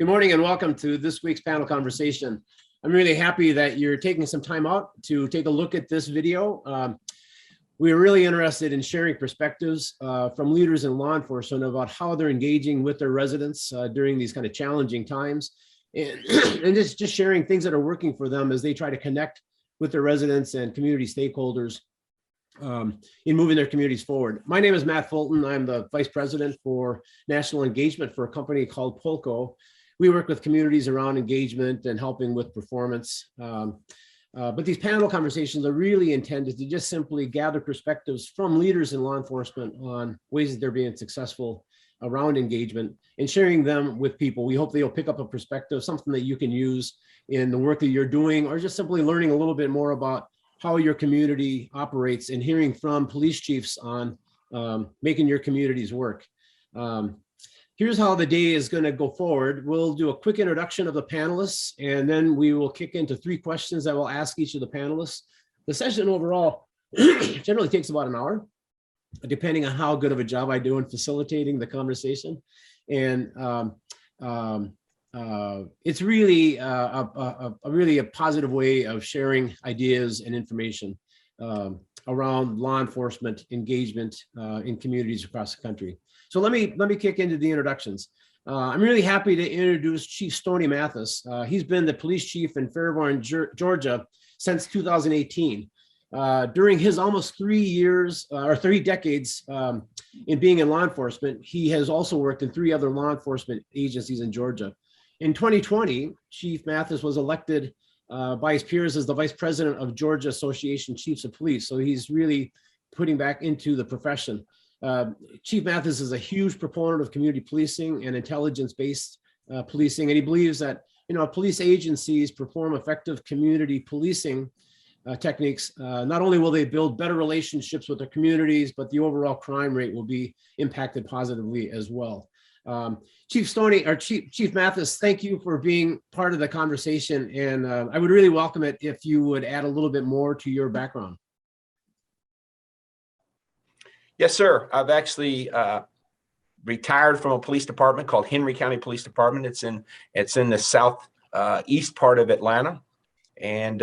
Good morning and welcome to this week's panel conversation. I'm really happy that you're taking some time out to take a look at this video. We're really interested in sharing perspectives from leaders in law enforcement about how they're engaging with their residents during these kind of challenging times, and, and just sharing things that are working for them as they try to connect with their residents and community stakeholders in moving their communities forward. My name is Matt Fulton. I'm the Vice President for National Engagement for a company called Polco. We work with communities around engagement and helping with performance. But these panel conversations are really intended to just simply gather perspectives from leaders in law enforcement on ways that they're being successful around engagement and sharing them with people. We hope they'll pick up a perspective, something that you can use in the work that you're doing, or just simply learning a little bit more about how your community operates and hearing from police chiefs on making your communities work. Here's how the day is going to go forward. We'll do a quick introduction of the panelists, and then we will kick into 3 questions that we'll ask each of the panelists. The session overall generally takes about an hour, depending on how good of a job I do in facilitating the conversation. And it's really a positive way of sharing ideas and information around law enforcement engagement in communities across the country. So let me kick into the introductions. I'm really happy to introduce Chief Stoney Mathis. He's been the police chief in Fairburne, Georgia since 2018. During his almost 3 years or 3 decades in being in law enforcement, he has also worked in 3 other law enforcement agencies in Georgia. In 2020, Chief Mathis was elected by his peers as the Vice President of Georgia Association Chiefs of Police. So he's really putting back into the profession. Chief Mathis is a huge proponent of community policing and intelligence-based policing, and he believes that police agencies perform effective community policing techniques. Not only will they build better relationships with their communities, but the overall crime rate will be impacted positively as well. Chief Stoney, or Chief Mathis, thank you for being part of the conversation, and I would really welcome it if you would add a little bit more to your background. Yes, sir. I've actually retired from a police department called Henry County Police Department. It's in the south east part of Atlanta, and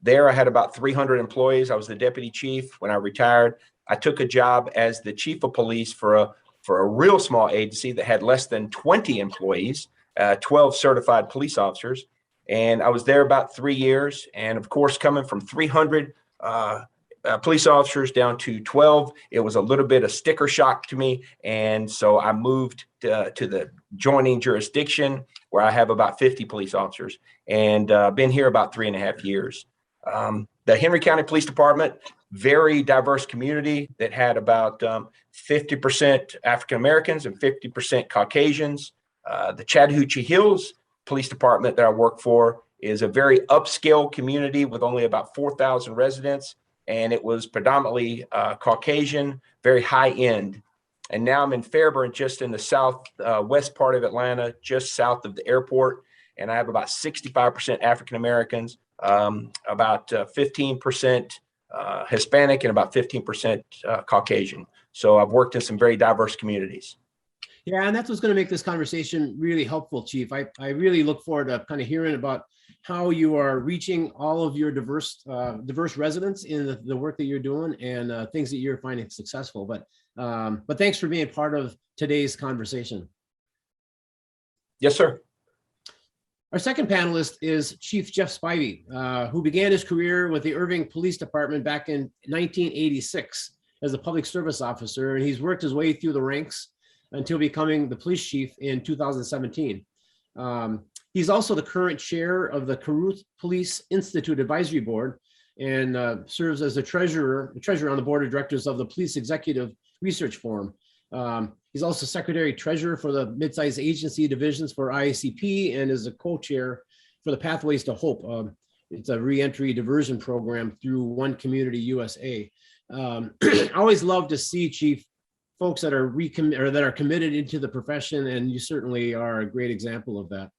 there I had about 300 employees. I was the deputy chief when I retired. I took a job as the chief of police for a real small agency that had less than 20 employees, 12 certified police officers, and I was there about 3 years. And of course, coming from 300 police officers down to 12, it was a little bit of sticker shock to me. And so I moved to the joining jurisdiction where I have about 50 police officers, and been here about 3.5 years. The Henry County Police Department, very diverse community that had about 50% African Americans and 50% Caucasians. The Chattahoochee Hills Police Department that I work for is a very upscale community with only about 4,000 residents. And it was predominantly Caucasian, very high end. And now I'm in Fairburn, just in the south west part of Atlanta, just south of the airport. And I have about 65% African Americans, about 15% Hispanic, and about 15% Caucasian. So I've worked in some very diverse communities. Yeah, and that's what's going to make this conversation really helpful, Chief. I really look forward to kind of hearing about how you are reaching all of your diverse residents in the work that you're doing and things that you're finding successful. But thanks for being part of today's conversation. Yes, sir. Our second panelist is Chief Jeff SPIVEY, who began his career with the Irving Police Department back in 1986 as a public service officer, and he's worked his way through the ranks until becoming the police chief in 2017. He's also the current chair of the Caruth Police Institute Advisory Board and serves as the treasurer on the board of directors of the Police Executive Research Forum. He's also secretary treasurer for the midsize agency divisions for IACP and is a co-chair for the Pathways to Hope. It's a reentry diversion program through One Community USA. I always love to see, Chief, folks that are committed into the profession, and you certainly are a great example of that.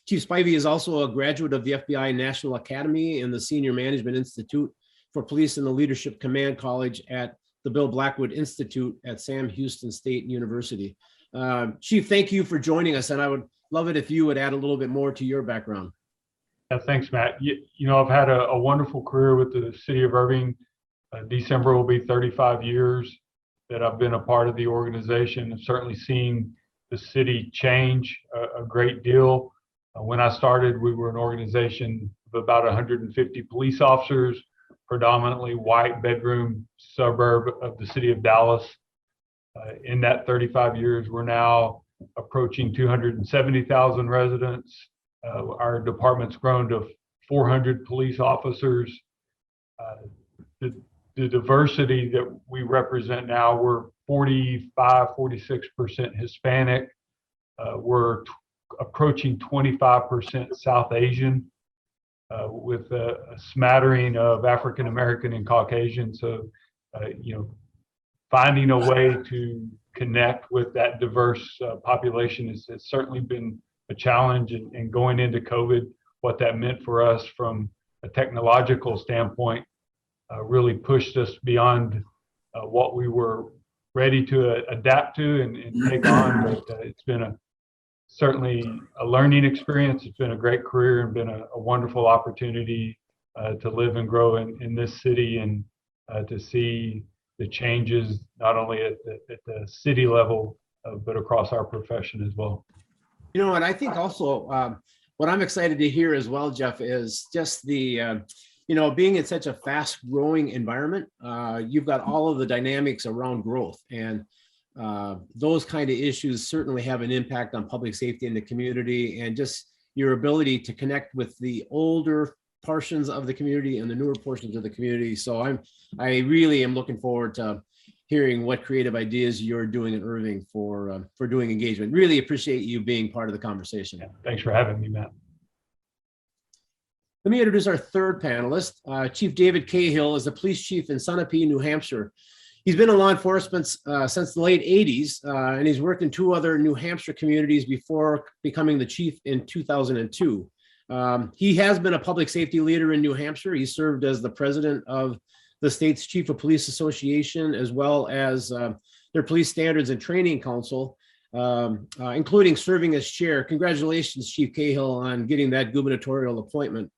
Chief SPIVEY is also a graduate of the FBI National Academy and the Senior Management Institute for Police and the Leadership Command College at the Bill Blackwood Institute at Sam Houston State University. Chief, thank you for joining us, and I would love it if you would add a little bit more to your background. Yeah, thanks, Matt. You know, I've had a wonderful career with the city of Irving. December will be 35 years that I've been a part of the organization. I've certainly seen the city change a great deal. When I started, we were an organization of about 150 police officers, predominantly white bedroom suburb of the city of Dallas. In that 35 years, we're now approaching 270,000 residents. Our department's grown to 400 police officers. The diversity that we represent now, we're 46% Hispanic. We're approaching 25% South Asian, with a smattering of African American and Caucasian. So, you know, finding a way to connect with that diverse population has certainly been a challenge. And going into COVID, what that meant for us from a technological standpoint really pushed us beyond what we were ready to adapt to and take on. But it's been certainly a learning experience. It's been a great career and been a wonderful opportunity to live and grow in this city, and to see the changes not only at the city level, but across our profession as well. You know, and I think also what I'm excited to hear as well, Jeff, is just the, you know, being in such a fast growing environment, you've got all of the dynamics around growth, and those kind of issues certainly have an impact on public safety in the community, and just your ability to connect with the older portions of the community and the newer portions of the community. So I really am looking forward to hearing what creative ideas you're doing in Irving for doing engagement. Really appreciate you being part of the conversation. Yeah, thanks for having me, Matt. Let me introduce our third panelist. Chief David Cahill is the police chief in Sunapee, New Hampshire. He's been in law enforcement since the late 80s, and he's worked in 2 other New Hampshire communities before becoming the chief in 2002. He has been a public safety leader in New Hampshire. He served as the president of the state's Chief of Police Association, as well as their Police Standards and Training Council, including serving as chair. Congratulations, Chief Cahill, on getting that gubernatorial appointment.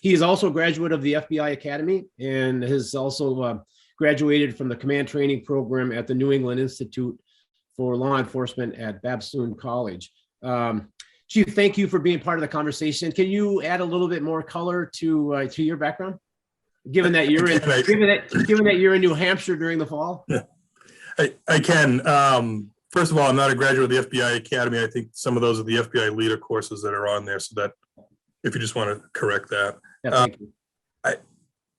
He is also a graduate of the FBI Academy and has also graduated from the command training program at the New England Institute for Law Enforcement at Babson College. Chief, thank you for being part of the conversation. Can you add a little bit more color to your background, given that you're in given that you're in New Hampshire during the fall? I can. First of all, I'm not a graduate of the FBI Academy. I think some of those are the FBI leader courses that are on there. So that, if you just want to correct that. Yeah, thank you.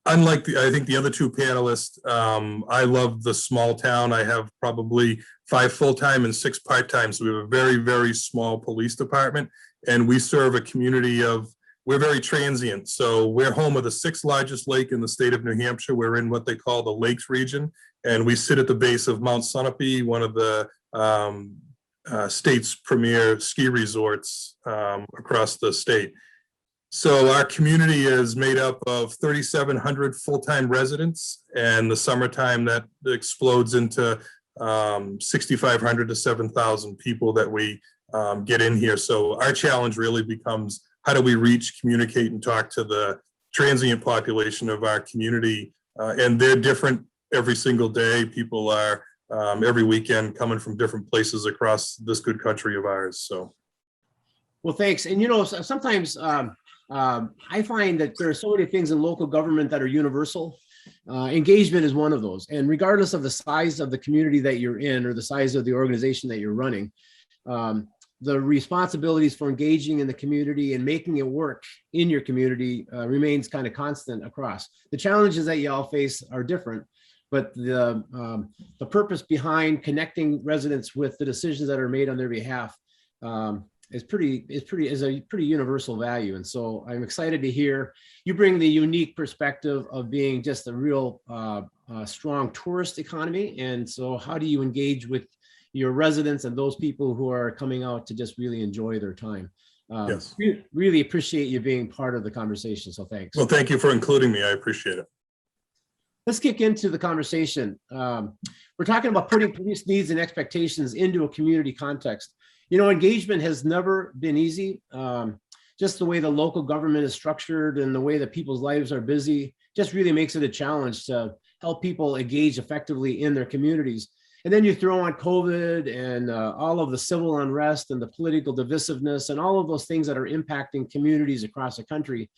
Unlike I think the other 2 panelists, I love the small town. I have probably 5 full-time and 6 part-time. So we have a very, very small police department, and we serve a community we're very transient. So we're home of the 6th largest lake in the state of New Hampshire. We're in what they call the Lakes region, and we sit at the base of Mount Sunapee, one of the state's premier ski resorts across the state. So our community is made up of 3,700 full-time residents, and the summertime that explodes into 6,500 to 7,000 people that we get in here. So our challenge really becomes, how do we reach, communicate, and talk to the transient population of our community? And they're different every single day. People are every weekend coming from different places across this good country of ours. So, well, thanks. And you know, sometimes I find that there are so many things in local government that are universal. Engagement is one of those. And regardless of the size of the community that you're in or the size of the organization that you're running, the responsibilities for engaging in the community and making it work in your community remains kind of constant across. The challenges that y'all face are different, but the purpose behind connecting residents with the decisions that are made on their behalf is a pretty universal value. And so I'm excited to hear you bring the unique perspective of being just a real strong tourist economy. And so how do you engage with your residents and those people who are coming out to just really enjoy their time? Yes. Really appreciate you being part of the conversation. So thanks. Well, thank you for including me. I appreciate it. let's kick into the conversation. We're talking about putting police needs and expectations into a community context. You know, engagement has never been easy. Just the way the local government is structured and the way that people's lives are busy just really makes it a challenge to help people engage effectively in their communities. And then you throw on COVID and all of the civil unrest and the political divisiveness and all of those things that are impacting communities across the country.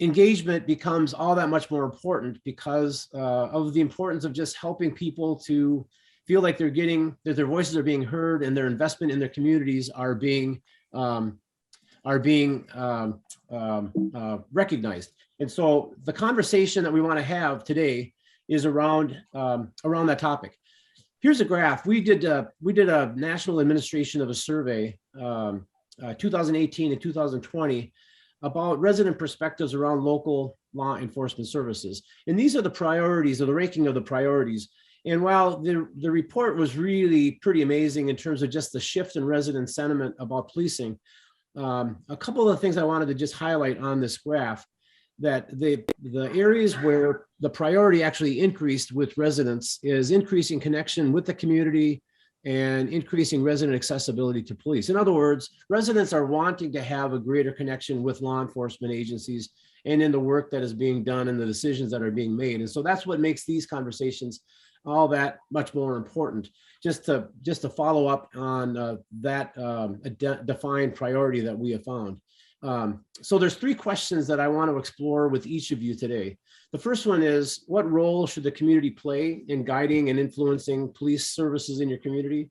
Engagement becomes all that much more important because of the importance of just helping people to feel like they're getting, that their voices are being heard and their investment in their communities are being recognized. And so the conversation that we want to have today is around that topic. Here's a graph. We did a national administration of a survey, 2018 and 2020, about resident perspectives around local law enforcement services. And these are the priorities, or the ranking of the priorities. And while the report was really pretty amazing in terms of just the shift in resident sentiment about policing, a couple of things I wanted to just highlight on this graph, that the areas where the priority actually increased with residents is increasing connection with the community and increasing resident accessibility to police. In other words, residents are wanting to have a greater connection with law enforcement agencies and in the work that is being done and the decisions that are being made. And so that's what makes these conversations all that much more important. Just to follow up on that defined priority that we have found. So there's three questions that I want to explore with each of you today. The first one is, what role should the community play in guiding and influencing police services in your community?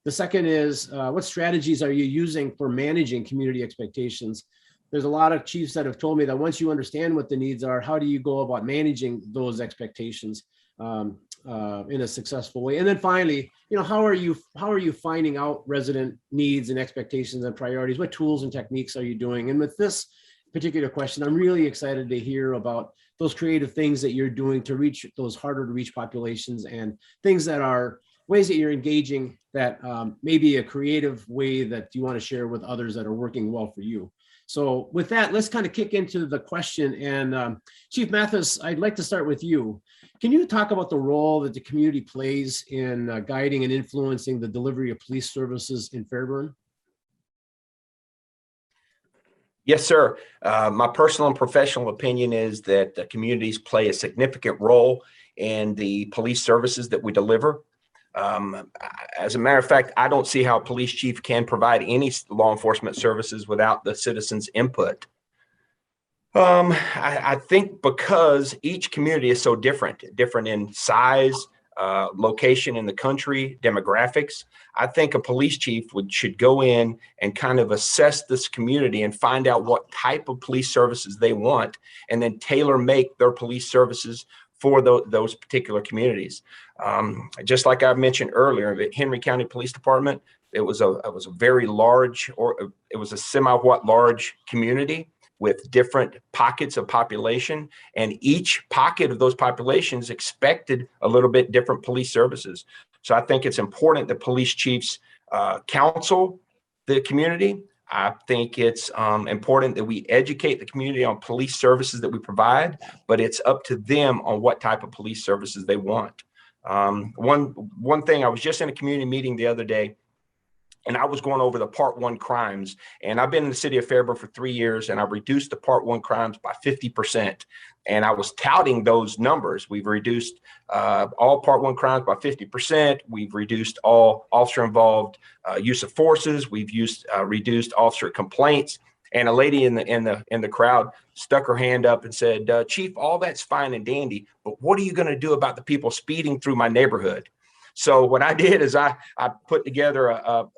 The second is, what strategies are you using for managing community expectations? There's a lot of chiefs that have told me that once you understand what the needs are, how do you go about managing those expectations in a successful way? And then finally, you know, how are you finding out resident needs and expectations and priorities? What tools and techniques are you doing? And with this particular question, I'm really excited to hear about those creative things that you're doing to reach those harder to reach populations, and things that are ways that you're engaging that may be a creative way that you want to share with others that are working well for you. So with that, let's kind of kick into the question. And Chief Mathis, I'd like to start with you. Can you talk about the role that the community plays in guiding and influencing the delivery of police services in Fairburn? Yes, sir. My personal and professional opinion is that the communities play a significant role in the police services that we deliver. As a matter of fact, I don't see how a police chief can provide any law enforcement services without the citizens' input. I think because each community is so different in size, location in the country, demographics. I think a police chief should go in and kind of assess this community and find out what type of police services they want, and then tailor make their police services for those particular communities. Just like I mentioned earlier, the Henry County Police Department, it was a very large, or it was a large community with different pockets of population, and each pocket of those populations expected a little bit different police services. So I think it's important that police chiefs counsel the community. I think it's important that we educate the community on police services that we provide, but it's up to them on what type of police services they want. One thing, I was just in a community meeting the other day, and I was going over the Part 1 crimes, and I've been in the city of Fairburn for 3 years, and I've reduced the Part 1 crimes by 50%. And I was touting those numbers. We've reduced all Part 1 crimes by 50%. We've reduced all officer-involved use of forces. We've reduced officer complaints. And a lady in the crowd stuck her hand up and said, "Chief, all that's fine and dandy, but what are you going to do about the people speeding through my neighborhood?" So what I did is I put together a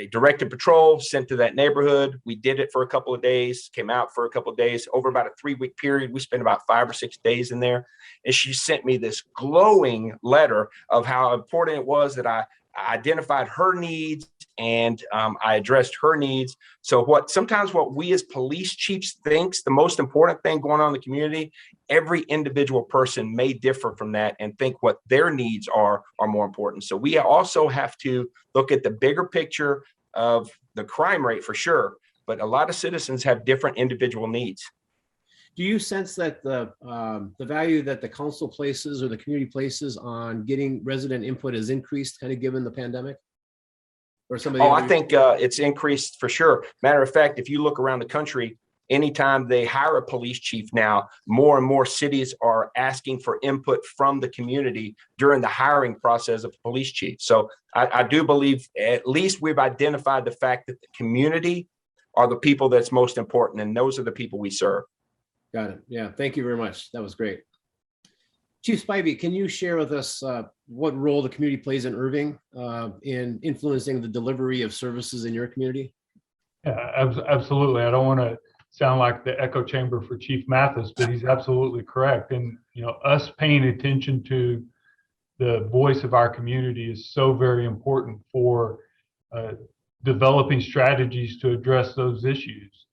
directed patrol, sent to that neighborhood. We did it for a couple of days, came out for a couple of days. Over about a 3-week period, we spent about 5 or 6 days in there. And she sent me this glowing letter of how important it was that I identified her needs and I addressed her needs. So sometimes what we as police chiefs thinks the most important thing going on in the community, every individual person may differ from that and think what their needs are more important. So we also have to look at the bigger picture of the crime rate for sure, but a lot of citizens have different individual needs. Do you sense that the value that the council places or the community places on getting resident input has increased, kind of given the pandemic? Or some of the Oh, other I think it's increased for sure. Matter of fact, if you look around the country, anytime they hire a police chief now, more and more cities are asking for input from the community during the hiring process of a police chief. So I do believe at least we've identified the fact that the community are the people that's most important, and those are the people we serve. Got it. Yeah, thank you very much. That was great. Chief Spivey, can you share with us what role the community plays in Irving in influencing the delivery of services in your community? Yeah, absolutely. I don't want to sound like the echo chamber for Chief Mathis, but he's absolutely correct. And, you know, us paying attention to the voice of our community is so very important for developing strategies to address those issues.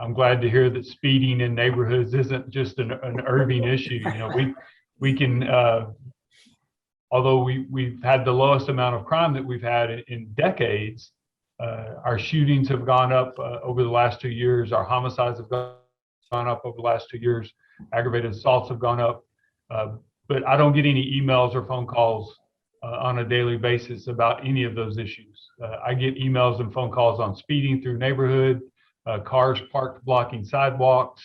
I'm glad to hear that speeding in neighborhoods isn't just an Irving issue. You know, we can, although we've had the lowest amount of crime that we've had in decades, our shootings have gone up over the last 2 years. Our homicides have gone up over the last 2 years. Aggravated assaults have gone up. But I don't get any emails or phone calls on a daily basis about any of those issues. I get emails and phone calls on speeding through neighborhood, cars parked blocking sidewalks,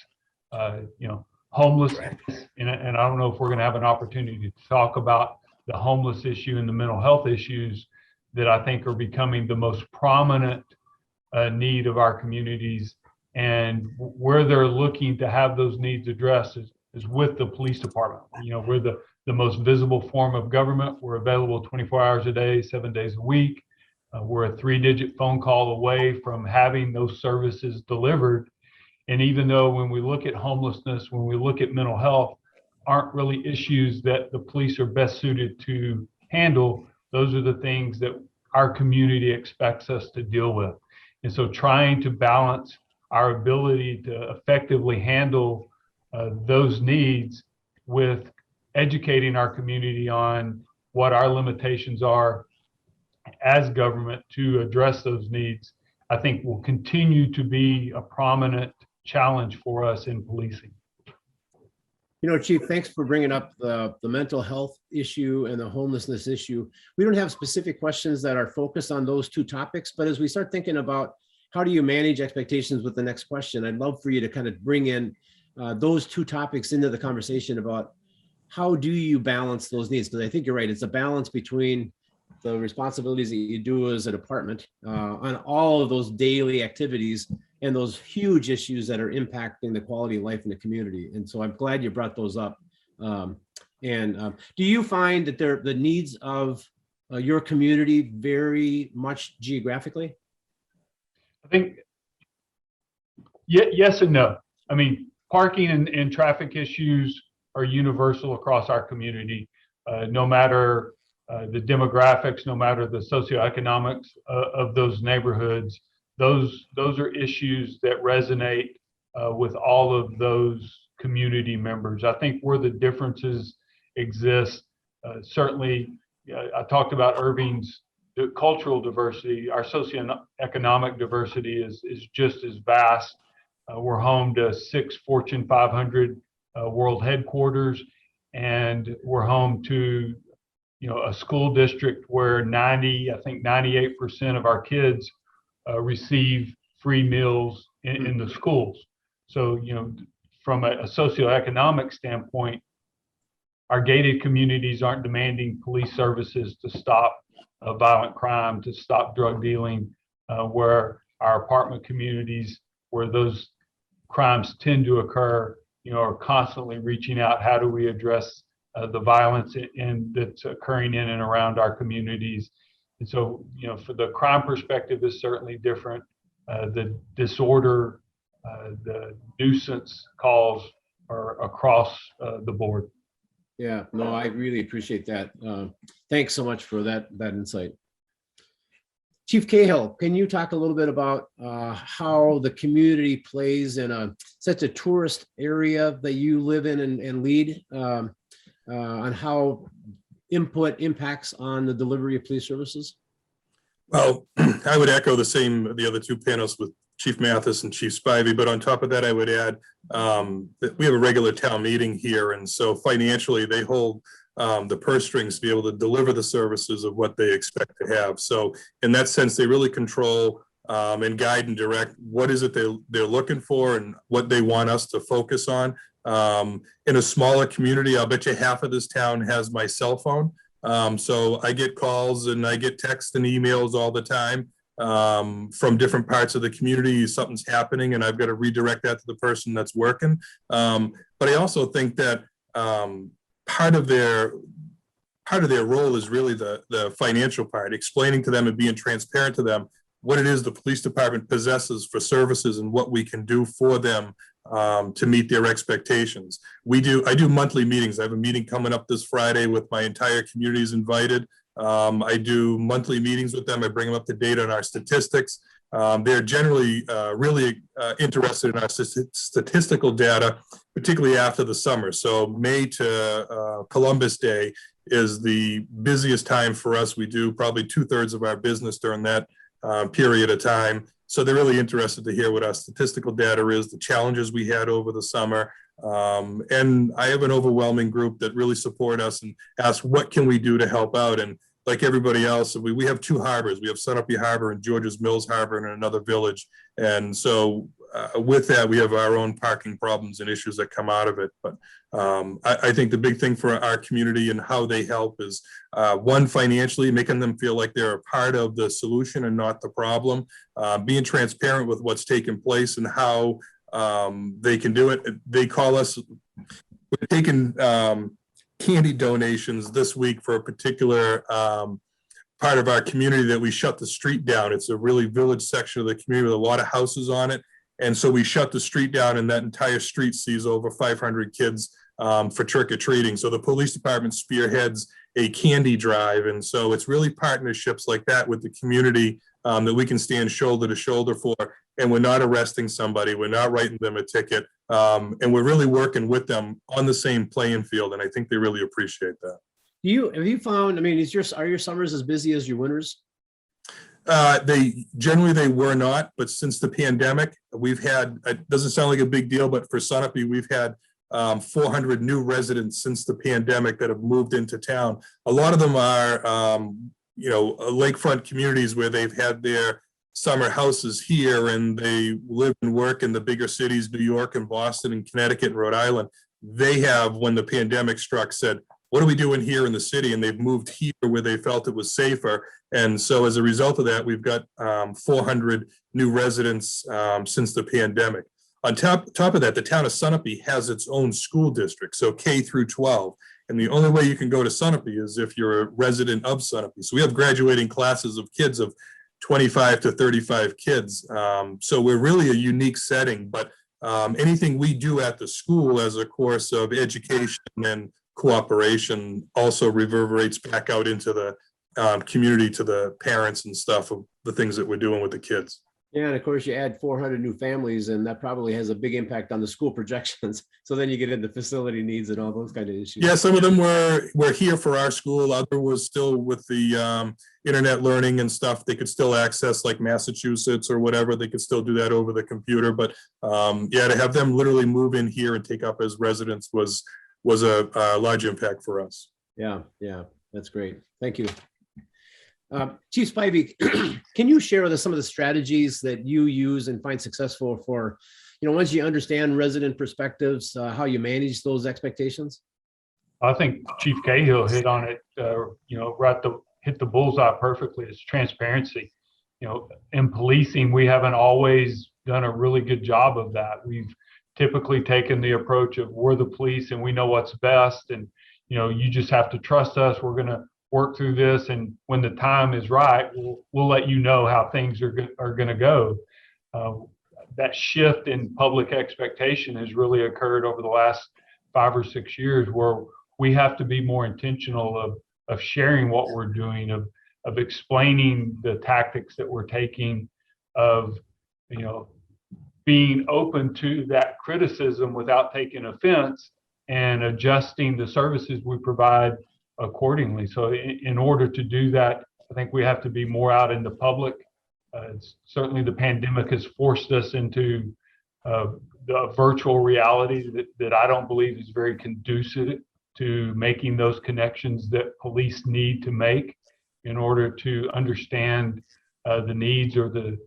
you know, homelessness. And I don't know if we're going to have an opportunity to talk about the homeless issue and the mental health issues that I think are becoming the most prominent need of our communities, and where they're looking to have those needs addressed is with the police department. You know, we're the most visible form of government. We're available 24 hours a day, 7 days a week. We're a 3-digit phone call away from having those services delivered. And even though when we look at homelessness, when we look at mental health, aren't really issues that the police are best suited to handle, those are the things that our community expects us to deal with. And so trying to balance our ability to effectively handle those needs with educating our community on what our limitations are as government to address those needs, I think will continue to be a prominent challenge for us in policing. You know, Chief, thanks for bringing up the mental health issue and the homelessness issue. We don't have specific questions that are focused on those two topics, but as we start thinking about how do you manage expectations with the next question, I'd love for you to kind of bring in those two topics into the conversation about how do you balance those needs? Because I think you're right, it's a balance between the responsibilities that you do as a department on all of those daily activities and those huge issues that are impacting the quality of life in the community. And so I'm glad you brought those up. Do you find that the needs of your community vary much geographically? I think yes and no. I mean, parking and traffic issues are universal across our community, no matter the demographics, no matter the socioeconomics of those neighborhoods. Those are issues that resonate with all of those community members. I think where the differences exist, certainly, I talked about Irving's cultural diversity. Our socioeconomic diversity is just as vast. We're home to 6 Fortune 500 world headquarters, and we're home to, you know, a school district where 98% of our kids receive free meals in the schools. So, you know, from a socioeconomic standpoint, our gated communities aren't demanding police services to stop violent crime, to stop drug dealing, where our apartment communities, where those crimes tend to occur, you know, are constantly reaching out. How do we address the violence that's occurring in and around our communities? And so, you know, for the crime perspective is certainly different. The disorder, the nuisance calls are across the board. Yeah, no, I really appreciate that. Thanks so much for that insight. Chief Cahill, can you talk a little bit about how the community plays in such a tourist area that you live in and lead, on how input impacts on the delivery of police services? Well, I would echo the other two panelists with Chief Mathis and Chief Spivey. But on top of that, I would add that we have a regular town meeting here. And so financially, they hold the purse strings to be able to deliver the services of what they expect to have. So in that sense, they really control and guide and direct what is it they're looking for and what they want us to focus on. In a smaller community, I'll bet you half of this town has my cell phone. So I get calls and I get texts and emails all the time from different parts of the community. Something's happening and I've got to redirect that to the person that's working. But I also think that part of their role is really the financial part, explaining to them and being transparent to them what it is the police department possesses for services and what we can do for them to meet their expectations. I do monthly meetings. I have a meeting coming up this Friday with my entire community is invited. I do monthly meetings with them. I bring them up to date on our statistics. They're generally really interested in our statistical data, particularly after the summer. So May to Columbus Day is the busiest time for us. We do probably 2/3 of our business during that period of time. So they're really interested to hear what our statistical data is, the challenges we had over the summer. And I have an overwhelming group that really support us and ask, what can we do to help out? And like everybody else, we have 2 harbors. We have Sunapee Harbor and George's Mills Harbor in another village. And so with that, we have our own parking problems and issues that come out of it. But I think the big thing for our community and how they help is one, financially, making them feel like they're a part of the solution and not the problem, being transparent with what's taking place and how they can do it. They call us, we're taking candy donations this week for a particular part of our community that we shut the street down. It's a really village section of the community with a lot of houses on it. And so we shut the street down and that entire street sees over 500 kids for trick-or-treating. So the police department spearheads a candy drive. And so it's really partnerships like that with the community that we can stand shoulder to shoulder for. And we're not arresting somebody. We're not writing them a ticket. And we're really working with them on the same playing field. And I think they really appreciate that. Have you found, I mean, are your summers as busy as your winters? They were not, but since the pandemic, we've had, it doesn't sound like a big deal, but for Sunapee, we've had 400 new residents since the pandemic that have moved into town. A lot of them are, lakefront communities where they've had their summer houses here and they live and work in the bigger cities, New York and Boston and Connecticut and Rhode Island. They have, when the pandemic struck, said, what are we doing here in the city? And they've moved here where they felt it was safer. And so as a result of that, we've got 400 new residents since the pandemic. On top of that, the town of Sunapee has its own school district, so K through 12. And the only way you can go to Sunapee is if you're a resident of Sunapee. So we have graduating classes of kids of 25 to 35 kids. So we're really a unique setting, but anything we do at the school as a course of education and cooperation also reverberates back out into the community, to the parents and stuff of the things that we're doing with the kids. Yeah, and of course you add 400 new families and that probably has a big impact on the school projections. So then you get into facility needs and all those kind of issues. Yeah, some of them were here for our school. Other was still with the internet learning and stuff. They could still access like Massachusetts or whatever. They could still do that over the computer. But yeah, to have them literally move in here and take up as residents was a large impact for us. Yeah, that's great. Thank you. Chief Spivey, can you share with us some of the strategies that you use and find successful for, once you understand resident perspectives, how you manage those expectations? I think Chief Cahill hit on it, hit the bullseye perfectly. It's transparency. In policing, we haven't always done a really good job of that. We've typically taken the approach of we're the police and we know what's best. And, you just have to trust us. We're going to work through this. And when the time is right, we'll let you know how things are going to go. That shift in public expectation has really occurred over the last 5 or 6 years, where we have to be more intentional of sharing what we're doing, of explaining the tactics that we're taking, of, being open to that criticism without taking offense, and adjusting the services we provide accordingly. So in order to do that, I think we have to be more out in the public Certainly the pandemic has forced us into the virtual reality that I don't believe is very conducive to making those connections that police need to make in order to understand the needs or the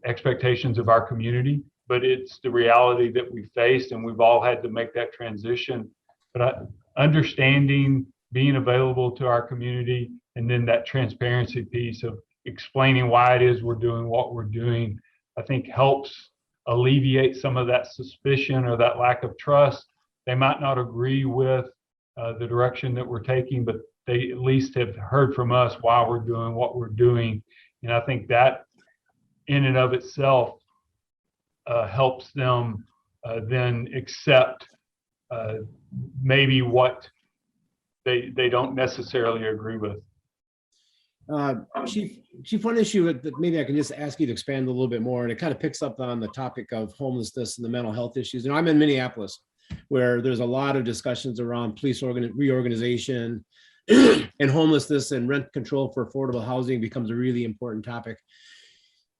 expectations of our community. But it's the reality that we faced, and we've all had to make that transition. But understanding, being available to our community, and then that transparency piece of explaining why it is we're doing what we're doing, I think helps alleviate some of that suspicion or that lack of trust. They might not agree with the direction that we're taking, but they at least have heard from us why we're doing what we're doing. And I think that in and of itself helps them then accept maybe what they don't necessarily agree with. Chief, one issue that maybe I can just ask you to expand a little bit more, and it kind of picks up on the topic of homelessness and the mental health issues. I'm in Minneapolis, where there's a lot of discussions around police reorganization and homelessness, and rent control for affordable housing becomes a really important topic.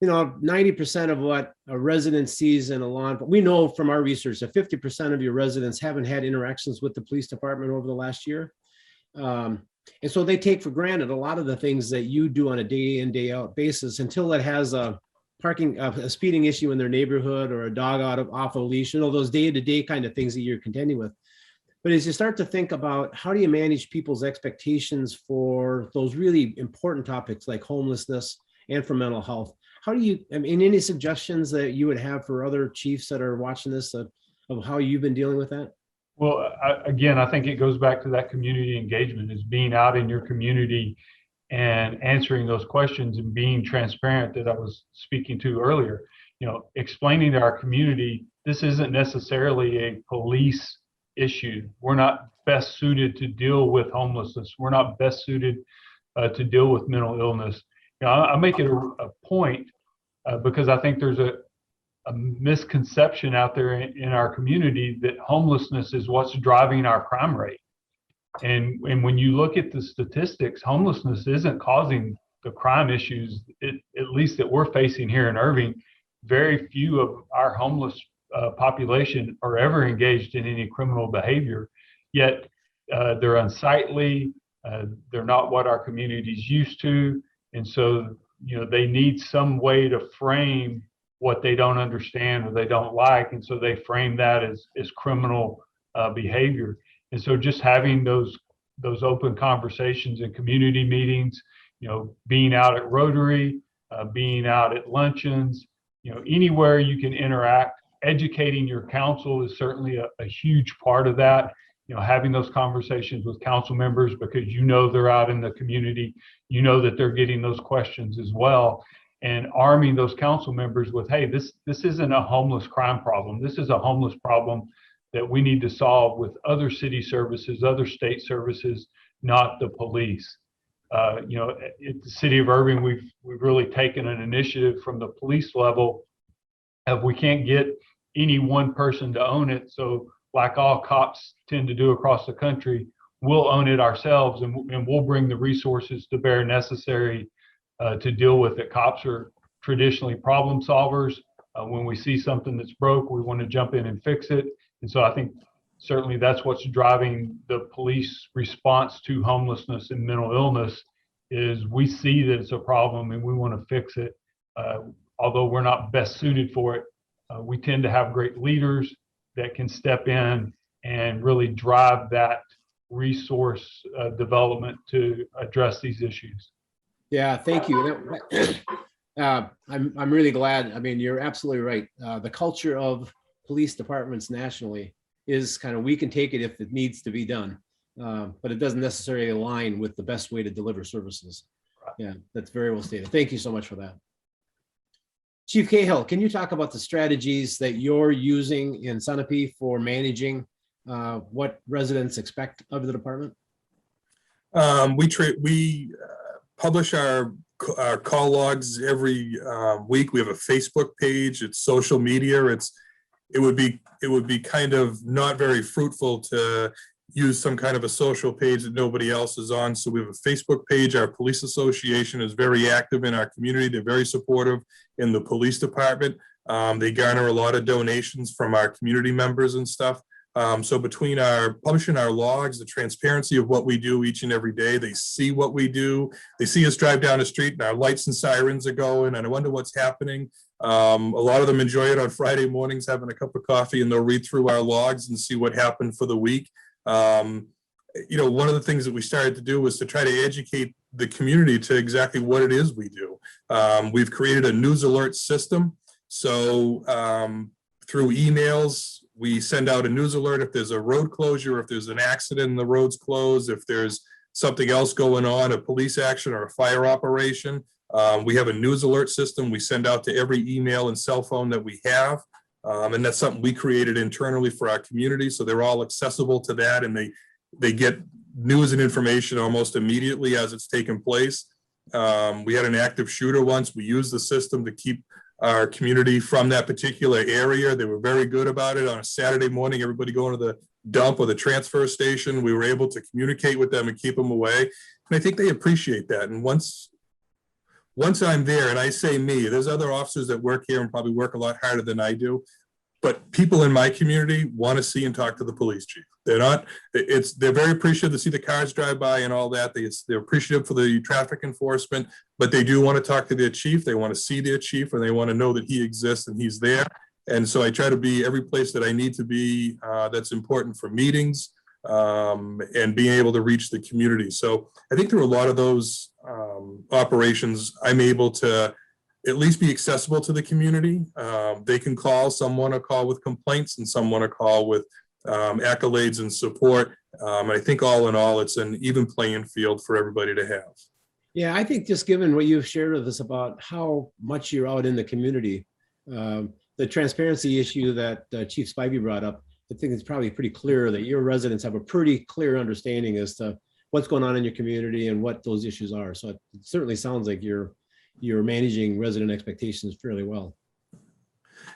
90% of what a resident sees in a law, we know from our research that 50% of your residents haven't had interactions with the police department over the last year. And so they take for granted a lot of the things that you do on a day in, day out basis until it has a speeding issue in their neighborhood or a dog off a leash, those day-to-day kind of things that you're contending with. But as you start to think about how do you manage people's expectations for those really important topics like homelessness and for mental health, how do you, any suggestions that you would have for other chiefs that are watching this of how you've been dealing with that? Well, again, I think it goes back to that community engagement, is being out in your community and answering those questions and being transparent that I was speaking to earlier. Explaining to our community, this isn't necessarily a police issue. We're not best suited to deal with homelessness. We're not best suited to deal with mental illness. I make it a point because I think there's a misconception out there in our community that homelessness is what's driving our crime rate. And when you look at the statistics, homelessness isn't causing the crime issues, at least that we're facing here in Irving. Very few of our homeless population are ever engaged in any criminal behavior, yet they're unsightly, they're not what our community's used to. And so, they need some way to frame what they don't understand or they don't like. And so they frame that as criminal behavior. And so just having those open conversations in community meetings, being out at Rotary, being out at luncheons, anywhere you can interact, educating your council is certainly a huge part of that. Having those conversations with council members, because they're out in the community, that they're getting those questions as well, and arming those council members with, hey, this isn't a homeless crime problem. This is a homeless problem that we need to solve with other city services, other state services, not the police. At the city of Irving, we've really taken an initiative from the police level of we can't get any one person to own it. So like all cops tend to do across the country, we'll own it ourselves and we'll bring the resources to bear necessary to deal with it. Cops are traditionally problem solvers. When we see something that's broke, we want to jump in and fix it. And so I think certainly that's what's driving the police response to homelessness and mental illness, is we see that it's a problem and we want to fix it. Although we're not best suited for it, we tend to have great leaders that can step in and really drive that resource development to address these issues. Yeah, thank you. I'm really glad. You're absolutely right. The culture of police departments nationally is kind of, we can take it if it needs to be done, but it doesn't necessarily align with the best way to deliver services. Yeah, that's very well stated. Thank you so much for that. Chief Cahill, can you talk about the strategies that you're using in Sunapee for managing what residents expect of the department? We publish our call logs every week. We have a Facebook page. It's social media. It would be kind of not very fruitful to use some kind of a social page that nobody else is on. So we have a Facebook page. Our police association is very active in our community. They're very supportive in the police department. They garner a lot of donations from our community members and stuff. So between our publishing our logs, the transparency of what we do each and every day, they see what we do. They see us drive down the street and our lights and sirens are going, and I wonder what's happening. A lot of them enjoy it on Friday mornings, having a cup of coffee, and they'll read through our logs and see what happened for the week. You know, one of the things that we started to do was to try to educate the community to exactly what it is we do. We've created a news alert system. So through emails, we send out a news alert if there's a road closure, if there's an accident and the road's closed, if there's something else going on, a police action or a fire operation. We have a news alert system we send out to every email and cell phone that we have. And that's something we created internally for our community. So they're all accessible to that, and they get news and information almost immediately as it's taking place. We had an active shooter once. We used the system to keep our community from that particular area. They were very good about it. On a Saturday morning, everybody going to the dump or the transfer station, we were able to communicate with them and keep them away. And I think they appreciate that. And once I'm there, and I say me, there's other officers that work here and probably work a lot harder than I do, but people in my community want to see and talk to the police chief. They're very appreciative to see the cars drive by and all that. They're appreciative for the traffic enforcement, but they do want to talk to their chief. They want to see their chief, and they want to know that he exists and he's there. And so I try to be every place that I need to be that's important for meetings and being able to reach the community. So I think through a lot of those operations, I'm able to at least be accessible to the community. They can call, someone a call with complaints and someone a call with accolades and support. And I think all in all, it's an even playing field for everybody to have. Yeah, I think just given what you've shared with us about how much you're out in the community, the transparency issue that Chief Spivey brought up, I think it's probably pretty clear that your residents have a pretty clear understanding as to what's going on in your community and what those issues are. So it certainly sounds like you're managing resident expectations fairly well.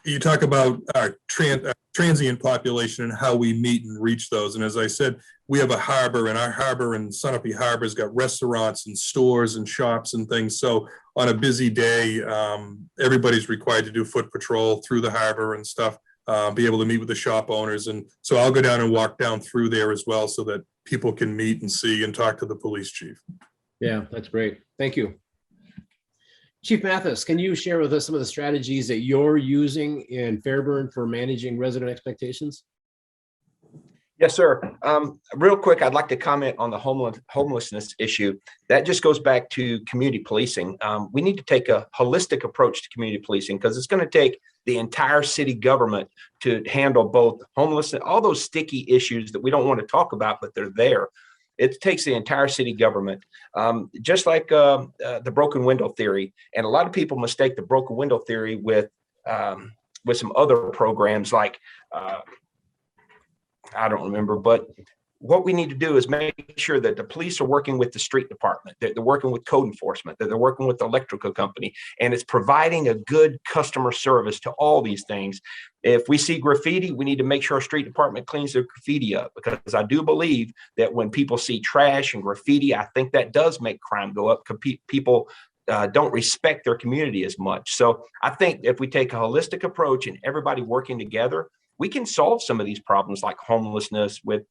You talk about our transient population and how we meet and reach those. And as I said, we have a harbor, and our harbor in Sunapee Harbor has got restaurants and stores and shops and things. So on a busy day, everybody's required to do foot patrol through the harbor and stuff, be able to meet with the shop owners. And so I'll go down and walk down through there as well so that people can meet and see and talk to the police chief. Yeah, that's great. Thank you. Chief Mathis, can you share with us some of the strategies that you're using in Fairburn for managing resident expectations? Yes, sir. Real quick, I'd like to comment on the homelessness issue. That just goes back to community policing. We need to take a holistic approach to community policing because it's going to take the entire city government to handle both homelessness, all those sticky issues that we don't want to talk about, but they're there. It takes the entire city government, just like the broken window theory. And a lot of people mistake the broken window theory with some other programs like, I don't remember, but what we need to do is make sure that the police are working with the street department, that they're working with code enforcement, that they're working with the electrical company, and it's providing a good customer service to all these things. If we see graffiti, we need to make sure our street department cleans their graffiti up, because I do believe that when people see trash and graffiti, I think that does make crime go up because people don't respect their community as much. So I think if we take a holistic approach and everybody working together, we can solve some of these problems like homelessness with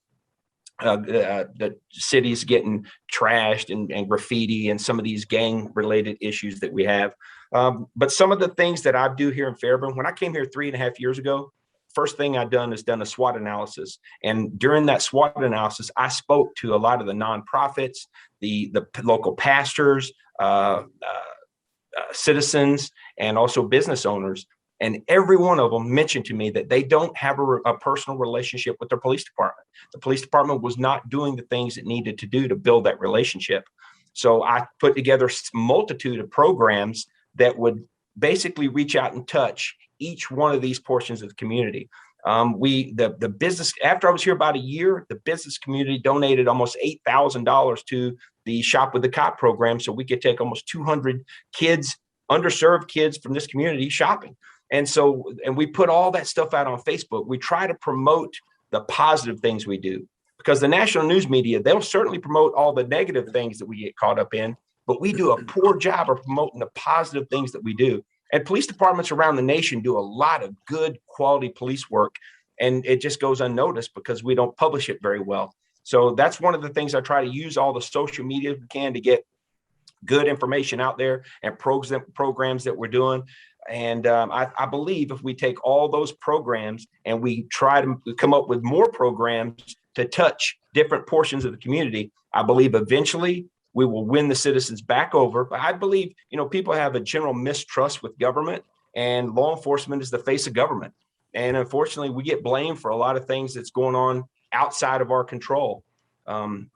the cities getting trashed and graffiti and some of these gang related issues that we have. But some of the things that I do here in Fairburne, when I came here 3.5 years ago, first thing I've done is done a SWOT analysis. And during that SWOT analysis, I spoke to a lot of the nonprofits, the local pastors, citizens, and also business owners. And every one of them mentioned to me that they don't have a personal relationship with their police department. The police department was not doing the things it needed to do to build that relationship. So I put together a multitude of programs that would basically reach out and touch each one of these portions of the community. The business, after I was here about a year, the business community donated almost $8,000 to the Shop with the Cop program, so we could take almost 200 kids, underserved kids from this community shopping. And we put all that stuff out on Facebook. We try to promote the positive things we do, because the national news media, they'll certainly promote all the negative things that we get caught up in, but we do a poor job of promoting the positive things that we do. And police departments around the nation do a lot of good quality police work, and it just goes unnoticed because we don't publish it very well. So that's one of the things I try to use all the social media we can to get good information out there and programs that we're doing. And I believe if we take all those programs and we try to come up with more programs to touch different portions of the community, I believe eventually we will win the citizens back over. But I believe, people have a general mistrust with government, and law enforcement is the face of government. And unfortunately, we get blamed for a lot of things that's going on outside of our control.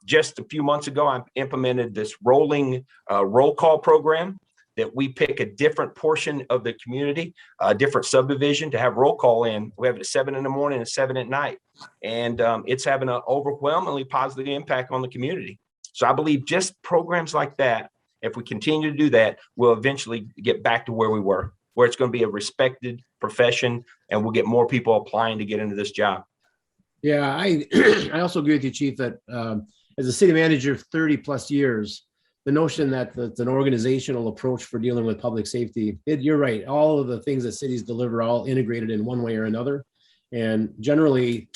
Just a few months ago, I implemented this rolling roll call program that we pick a different portion of the community, a different subdivision to have roll call in. We have it at 7 in the morning and 7 at night. And it's having an overwhelmingly positive impact on the community. So I believe just programs like that, if we continue to do that, we'll eventually get back to where we were, where it's going to be a respected profession and we'll get more people applying to get into this job. Yeah, I also agree with you, Chief, that as a city manager of 30 plus years, the notion that it's an organizational approach for dealing with public safety, you're right. All of the things that cities deliver all integrated in one way or another. And generally,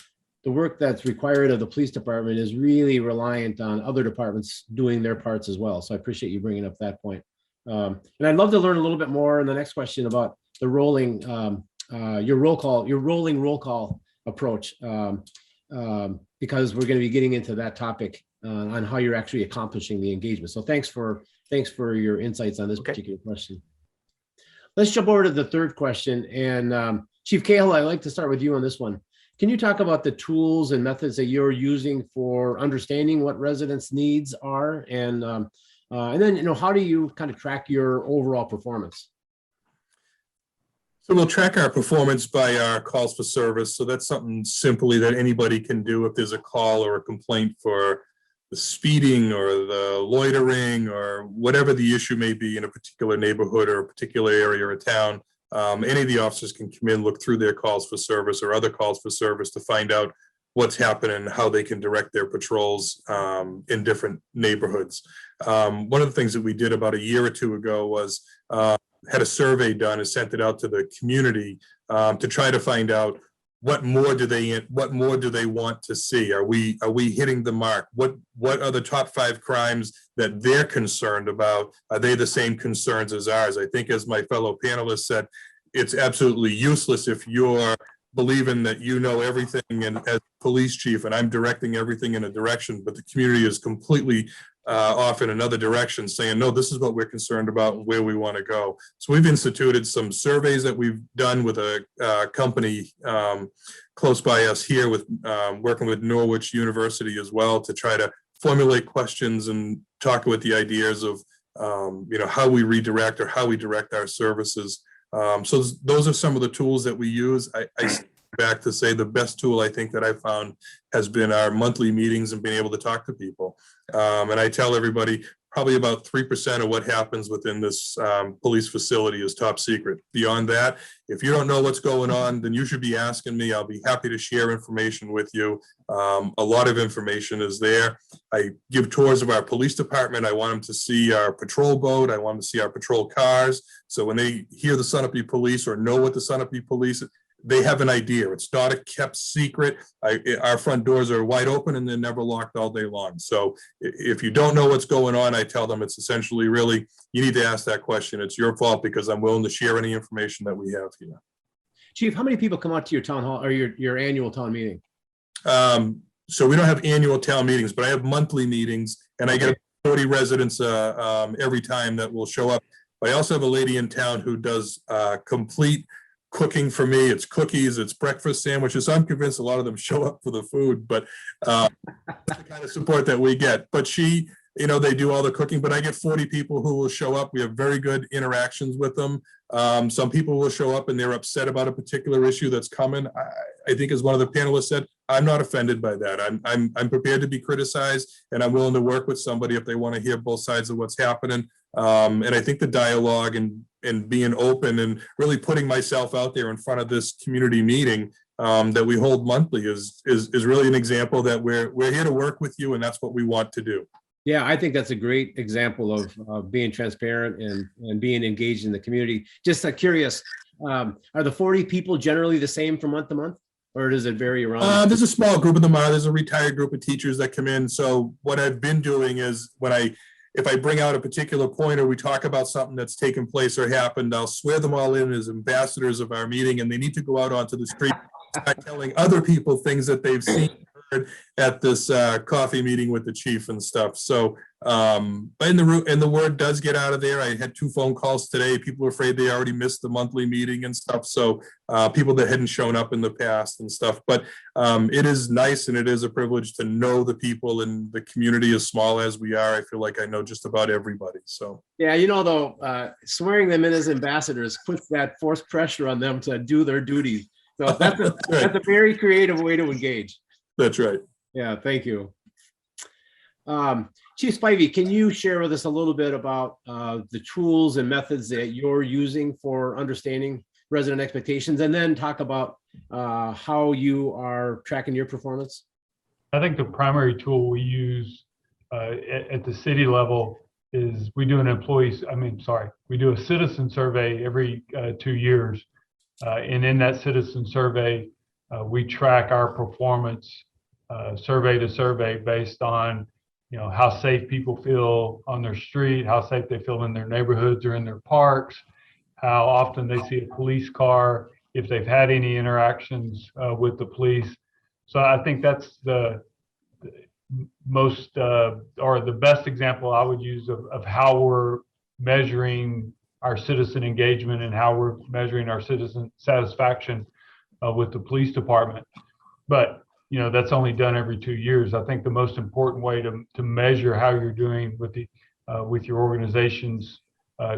the work that's required of the police department is really reliant on other departments doing their parts as well. So I appreciate you bringing up that point. And I'd love to learn a little bit more in the next question about the rolling, your rolling roll call approach, because we're going to be getting into that topic on how you're actually accomplishing the engagement. So thanks for your insights on this particular question. Let's jump over to the third question. And Chief Cahill, I'd like to start with you on this one. Can you talk about the tools and methods that you're using for understanding what residents' needs are, and then how do you kind of track your overall performance? So we'll track our performance by our calls for service. So that's something simply that anybody can do if there's a call or a complaint for the speeding or the loitering or whatever the issue may be in a particular neighborhood or a particular area of town. Any of the officers can come in, look through their calls for service or other calls for service to find out what's happening, how they can direct their patrols in different neighborhoods. One of the things that we did about a year or two ago was had a survey done and sent it out to the community to try to find out what more do they want to see? Are we hitting the mark? What are the top 5 crimes that they're concerned about? Are they the same concerns as ours? I think, as my fellow panelists said, it's absolutely useless if you're believing that you know everything, and as police chief, and I'm directing everything in a direction, but the community is completely off in another direction, saying, no, this is what we're concerned about and where we want to go. So we've instituted some surveys that we've done with a company close by us here, with working with Norwich University as well, to try to formulate questions and talk with the ideas of how we redirect or how we direct our services. So those are some of the tools that we use. I back to say the best tool I think that I found has been our monthly meetings and being able to talk to people. And I tell everybody probably about 3% of what happens within this police facility is top secret. Beyond that, if you don't know what's going on, then you should be asking me. I'll be happy to share information with you. A lot of information is there. I give tours of our police department. I want them to see our patrol boat. I want them to see our patrol cars. So when they hear the Sunapee police or know what the Sunapee police, they have an idea. It's not a kept secret. Our front doors are wide open and they're never locked all day long. So if you don't know what's going on, I tell them it's essentially really, you need to ask that question. It's your fault, because I'm willing to share any information that we have here. Chief, how many people come out to your town hall or your annual town meeting? So we don't have annual town meetings, but I have monthly meetings, and I get 40 residents every time that will show up. But I also have a lady in town who does complete cooking for me. It's cookies, it's breakfast sandwiches. I'm convinced a lot of them show up for the food, but the kind of support that we get. But she, they do all the cooking, but I get 40 people who will show up. We have very good interactions with them. Some people will show up and they're upset about a particular issue that's coming. I think, as one of the panelists said, I'm not offended by that. I'm prepared to be criticized, and I'm willing to work with somebody if they want to hear both sides of what's happening. And I think the dialogue and being open and really putting myself out there in front of this community meeting that we hold monthly is really an example that we're here to work with you, and that's what we want to do. Yeah, I think that's a great example of being transparent and being engaged in the community. Just curious, are the 40 people generally the same from month to month, or does it vary around? There's a small group of them. There's a retired group of teachers that come in. So what I've been doing is if I bring out a particular point or we talk about something that's taken place or happened, I'll swear them all in as ambassadors of our meeting, and they need to go out onto the street by telling other people things that they've seen and heard at this coffee meeting with the chief and stuff. So, but the word does get out of there. I had 2 phone calls today. People were afraid they already missed the monthly meeting and stuff. So people that hadn't shown up in the past and stuff. But it is nice, and it is a privilege to know the people in the community. As small as we are, I feel like I know just about everybody. So Yeah, though, swearing them in as ambassadors puts that forced pressure on them to do their duties. So that's a very creative way to engage. That's right. Yeah, thank you. Chief Spivey, can you share with us a little bit about the tools and methods that you're using for understanding resident expectations, and then talk about how you are tracking your performance? I think the primary tool we use at the city level is we do a citizen survey every 2 years. And in that citizen survey, we track our performance survey to survey based on, how safe people feel on their street, how safe they feel in their neighborhoods or in their parks, how often they see a police car, if they've had any interactions with the police. So I think that's the most or the best example I would use of how we're measuring our citizen engagement and how we're measuring our citizen satisfaction with the police department. But that's only done every 2 years. I think the most important way to measure how you're doing with your organization's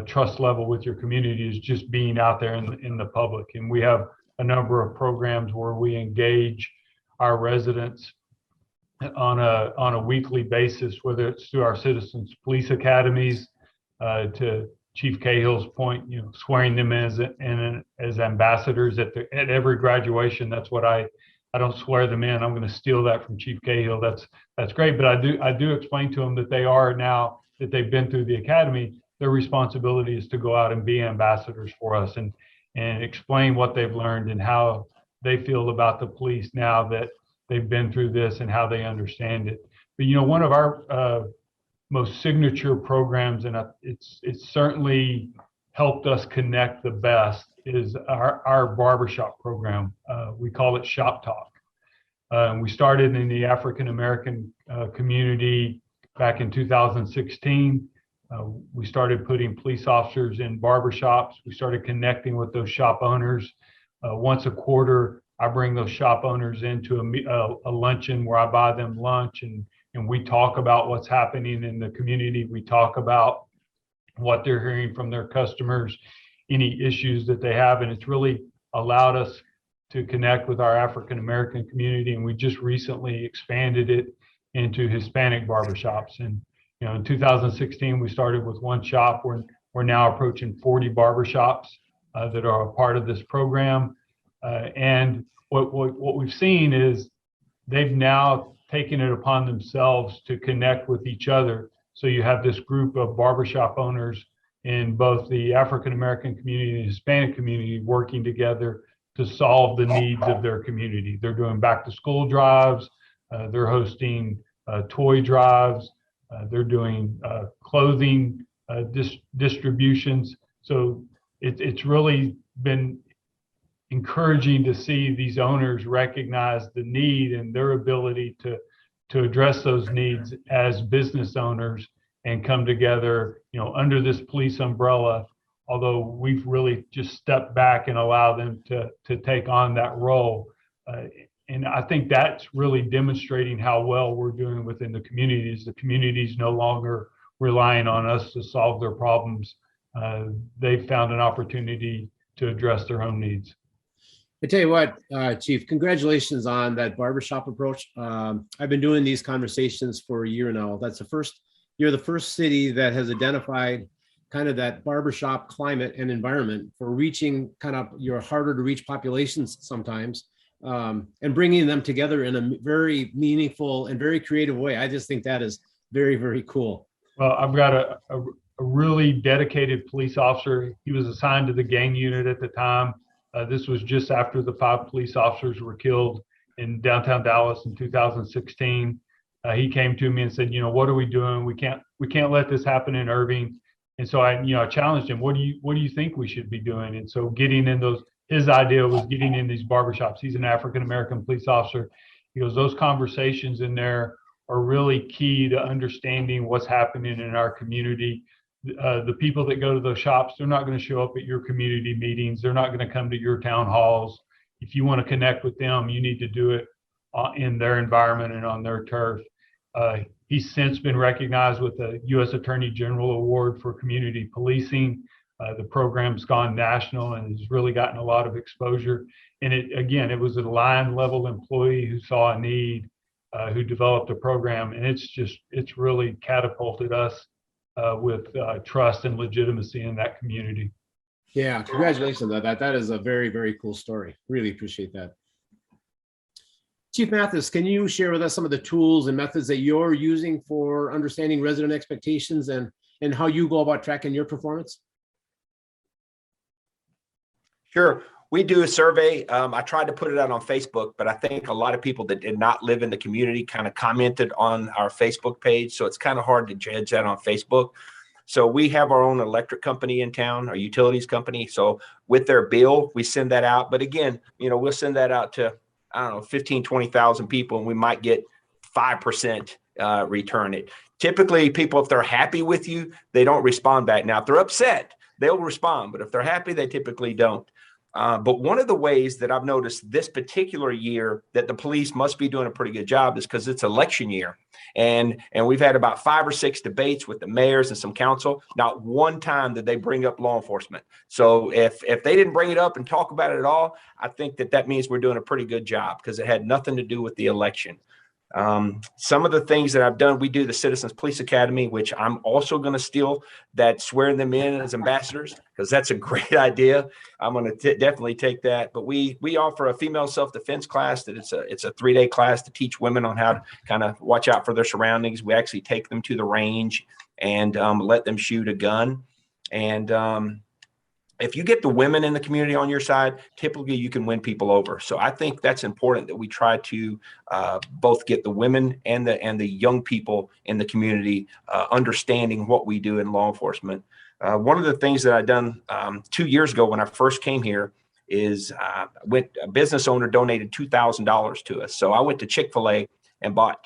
trust level with your community is just being out there in the public. And we have a number of programs where we engage our residents on a weekly basis, whether it's through our citizens police academies, to Chief Cahill's point, swearing them in as ambassadors at every graduation. That's what I don't swear them in. I'm going to steal that from Chief Cahill. That's great, but I do explain to them that they are, now that they've been through the academy, their responsibility is to go out and be ambassadors for us and explain what they've learned and how they feel about the police now that they've been through this and how they understand it. But one of our most signature programs, and it's certainly helped us connect the best, is our barbershop program. We call it Shop Talk. We started in the African American community back in 2016. We started putting police officers in barbershops. We started connecting with those shop owners. Once a quarter, I bring those shop owners into a luncheon where I buy them lunch, and we talk about what's happening in the community. We talk about what they're hearing from their customers, any issues that they have, and it's really allowed us to connect with our African American community. And we just recently expanded it into Hispanic barbershops. And in 2016, we started with one shop. We're now approaching 40 barbershops that are a part of this program. And what we've seen is they've now taken it upon themselves to connect with each other. So you have this group of barbershop owners in both the African American community and Hispanic community working together to solve the needs of their community. They're doing back to school drives. They're hosting toy drives. They're doing clothing distributions. So it's really been encouraging to see these owners recognize the need and their ability to address those needs as business owners and come together, under this police umbrella, although we've really just stepped back and allow them to take on that role. And I think that's really demonstrating how well we're doing within the communities. The communities no longer relying on us to solve their problems. They've found an opportunity to address their own needs. I tell you what, Chief, congratulations on that barbershop approach. I've been doing these conversations for a year now. You're the first city that has identified kind of that barbershop climate and environment for reaching kind of your harder to reach populations sometimes, and bringing them together in a very meaningful and very creative way. I just think that is very, very cool. Well, I've got a really dedicated police officer. He was assigned to the gang unit at the time. This was just after the 5 police officers were killed in downtown Dallas in 2016. He came to me and said, what are we doing? We can't let this happen in Irving. And so I challenged him, what do you think we should be doing? And so his idea was getting in these barbershops. He's an African-American police officer. He goes, those conversations in there are really key to understanding what's happening in our community. The people that go to those shops, they're not going to show up at your community meetings. They're not going to come to your town halls. If you want to connect with them, you need to do it in their environment and on their turf. He's since been recognized with the U.S. Attorney General Award for Community Policing. The program's gone national and has really gotten a lot of exposure. And it was a line level employee who saw a need, who developed a program, and it's really catapulted us with trust and legitimacy in that community. Yeah, congratulations on that. That is a very, very cool story. Really appreciate that. Chief Mathis, can you share with us some of the tools and methods that you're using for understanding resident expectations and how you go about tracking your performance? Sure. We do a survey. I tried to put it out on Facebook, but I think a lot of people that did not live in the community kind of commented on our Facebook page. So it's kind of hard to judge that on Facebook. So we have our own electric company in town, our utilities company. So with their bill, we send that out. But again, we'll send that out to, 15, 20,000 people, and we might get 5% return it. Typically, people, if they're happy with you, they don't respond back. Now, if they're upset, they'll respond. But if they're happy, they typically don't. But one of the ways that I've noticed this particular year that the police must be doing a pretty good job is because it's election year. And we've had about 5 or 6 debates with the mayors and some council. Not one time did they bring up law enforcement. So if they didn't bring it up and talk about it at all, I think that means we're doing a pretty good job because it had nothing to do with the election. Some of the things that I've done, we do the Citizens Police Academy, which I'm also going to steal that, swearing them in as ambassadors, because that's a great idea. I'm going to definitely take that. But we offer a female self-defense class that it's a 3-day class to teach women on how to kind of watch out for their surroundings. We actually take them to the range and let them shoot a gun. And if you get the women in the community on your side, typically you can win people over. So I think that's important that we try to both get the women and the young people in the community understanding what we do in law enforcement. One of the things that I've done 2 years ago when I first came here is a business owner donated $2,000 to us. So I went to Chick-fil-A and bought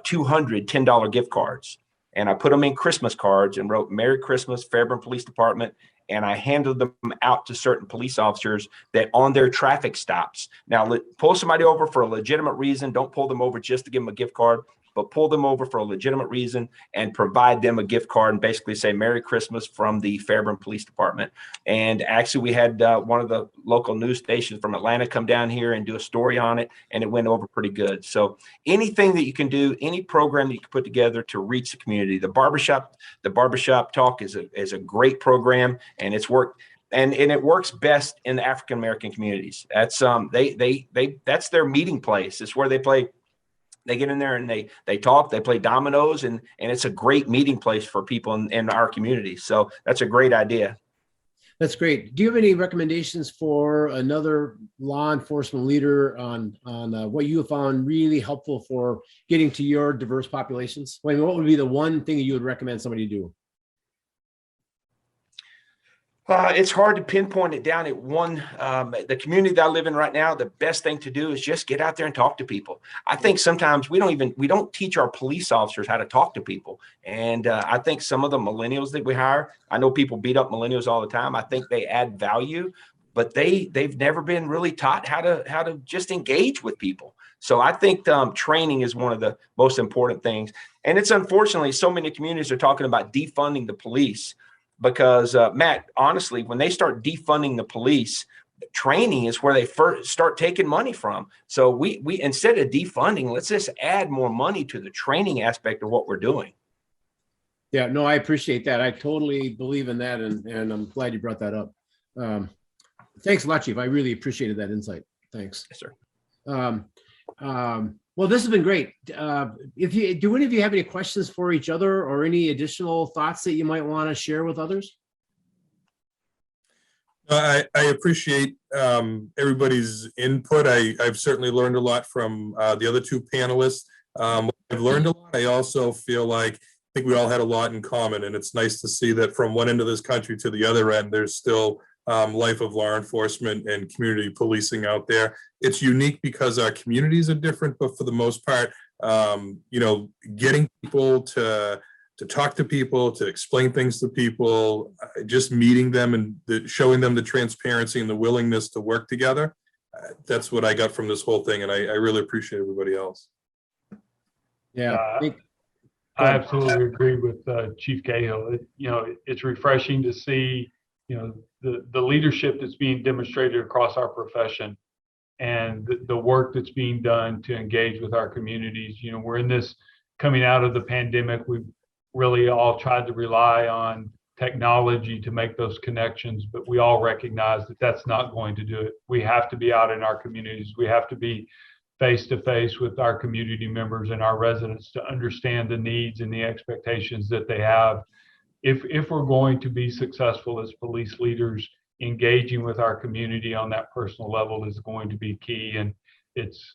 200 $10 gift cards. And I put them in Christmas cards and wrote "Merry Christmas, Fairburn Police Department." And I handed them out to certain police officers that on their traffic stops. Now, pull somebody over for a legitimate reason. Don't pull them over just to give them a gift card, but pull them over for a legitimate reason and provide them a gift card and basically say "Merry Christmas" from the Fairburn Police Department. And actually, we had one of the local news stations from Atlanta come down here and do a story on it, and it went over pretty good. So anything that you can do, any program that you can put together to reach the community. The barbershop talk is a great program, and it's worked. And it works best in the African American communities. That's that's their meeting place. It's where they play. They get in there and they talk, they play dominoes, and it's a great meeting place for people in our community. So that's a great idea. That's great. Do you have any recommendations for another law enforcement leader on what you have found really helpful for getting to your diverse populations? What would be the one thing that you would recommend somebody do? It's hard to pinpoint it down at one. The community that I live in right now, the best thing to do is just get out there and talk to people. I think sometimes we don't teach our police officers how to talk to people. And I think some of the millennials that we hire, I know people beat up millennials all the time. I think they add value, but they've never been really taught how to just engage with people. So I think training is one of the most important things. And it's unfortunately so many communities are talking about defunding the police. Because Matt, honestly, when they start defunding the police, training is where they first start taking money from. So we instead of defunding, let's just add more money to the training aspect of what we're doing. Yeah, no, I appreciate that. I totally believe in that, and I'm glad you brought that up. Thanks a lot, Chief. I really appreciated that insight. Thanks. Yes, sir. Well, this has been great. Do any of you have any questions for each other or any additional thoughts that you might want to share with others? I appreciate everybody's input. I've certainly learned a lot from the other two panelists. I've learned a lot. I also feel like I think we all had a lot in common, and it's nice to see that from one end of this country to the other end, there's still life of law enforcement and community policing out there. It's unique because our communities are different, but for the most part, you know, getting people to talk to people, to explain things to people, just meeting them and showing them the transparency and the willingness to work together. That's what I got from this whole thing, and I really appreciate everybody else. Yeah, I absolutely agree with Chief Cahill. You know, it's refreshing to see, you know, the leadership that's being demonstrated across our profession and the work that's being done to engage with our communities. You know, we're in this coming out of the pandemic. We've really all tried to rely on technology to make those connections, but we all recognize that that's not going to do it. We have to be out in our communities. We have to be face to face with our community members and our residents to understand the needs and the expectations that they have. If we're going to be successful as police leaders, engaging with our community on that personal level is going to be key. And it's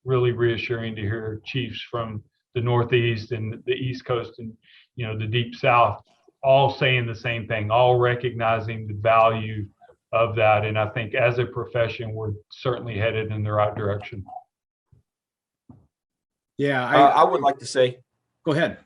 really reassuring to hear chiefs from the Northeast and the East Coast and, you know, the Deep South all saying the same thing, all recognizing the value of that. And I think as a profession, we're certainly headed in the right direction. yeah. I would like to say, Go ahead.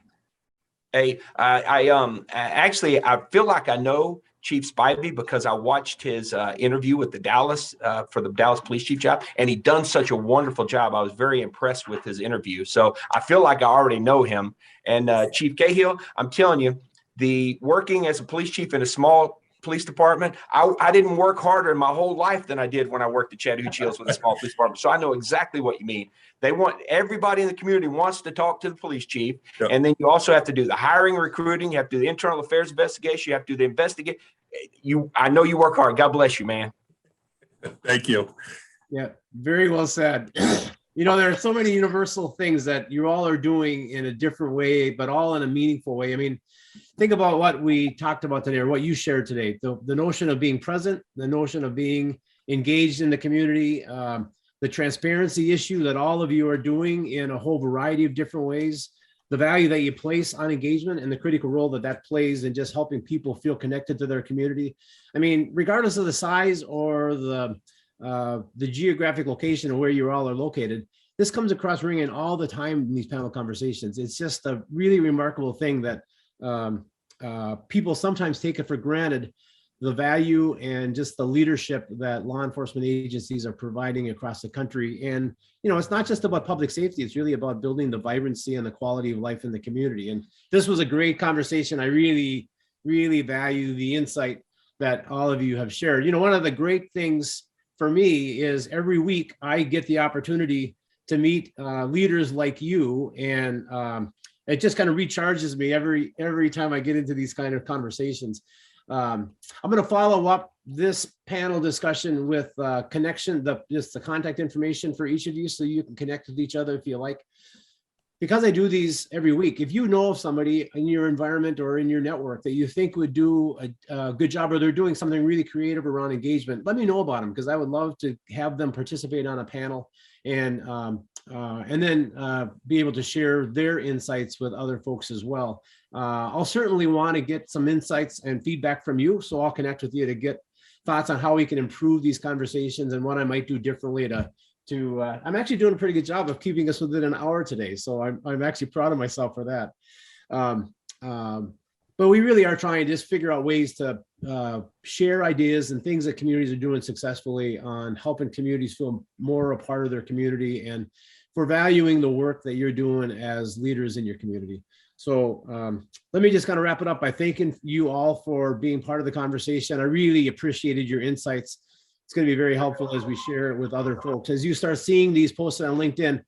hey, actually, I feel like I know Chief SPIVEY because I watched his interview with the Dallas for the Dallas police chief job, and he done such a wonderful job. I was very impressed with his interview. So I feel like I already know him. And Chief Cahill, I'm telling you, the working as a police chief in a small police department, I didn't work harder in my whole life than I did when I worked at Chattahoochee Hills with a small police department. So I know exactly what you mean. They want everybody in the community wants to talk to the police chief. Yep. And then you also have to do the hiring, recruiting. You have to do the internal affairs investigation. You have to do the investigate. I know you work hard. God bless you, man. Thank you. Yeah, very well said. You know, there are so many universal things that you all are doing in a different way, but all in a meaningful way. I mean, think about what we talked about today or what you shared today, the notion of being present, the notion of being engaged in the community, the transparency issue that all of you are doing in a whole variety of different ways, the value that you place on engagement and the critical role that that plays in just helping people feel connected to their community. I mean, regardless of the size or the geographic location of where you all are located, this comes across ringing all the time in these panel conversations. It's just a really remarkable thing that people sometimes take it for granted, the value and just the leadership that law enforcement agencies are providing across the country. And, you know, it's not just about public safety, it's really about building the vibrancy and the quality of life in the community. And this was a great conversation. I really, really value the insight that all of you have shared. You know, one of the great things for me is every week I get the opportunity to meet leaders like you, and it just kind of recharges me every time I get into these kind of conversations. I'm going to follow up this panel discussion with just the contact information for each of you so you can connect with each other if you like. Because I do these every week, if you know of somebody in your environment or in your network that you think would do a good job, or they're doing something really creative around engagement, let me know about them, because I would love to have them participate on a panel and then be able to share their insights with other folks as well. I'll certainly want to get some insights and feedback from you, so I'll connect with you to get thoughts on how we can improve these conversations and what I might do differently I'm actually doing a pretty good job of keeping us within an hour today, so I'm actually proud of myself for that. But we really are trying to just figure out ways to share ideas and things that communities are doing successfully on helping communities feel more a part of their community, and for valuing the work that you're doing as leaders in your community. So let me just kind of wrap it up by thanking you all for being part of the conversation. I really appreciated your insights. It's going to be very helpful as we share it with other folks. As you start seeing these posted on LinkedIn,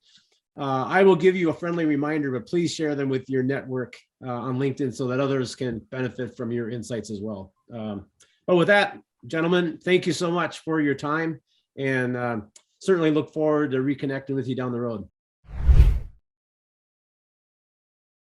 I will give you a friendly reminder, but please share them with your network on LinkedIn so that others can benefit from your insights as well. But with that, gentlemen, thank you so much for your time. And certainly look forward to reconnecting with you down the road.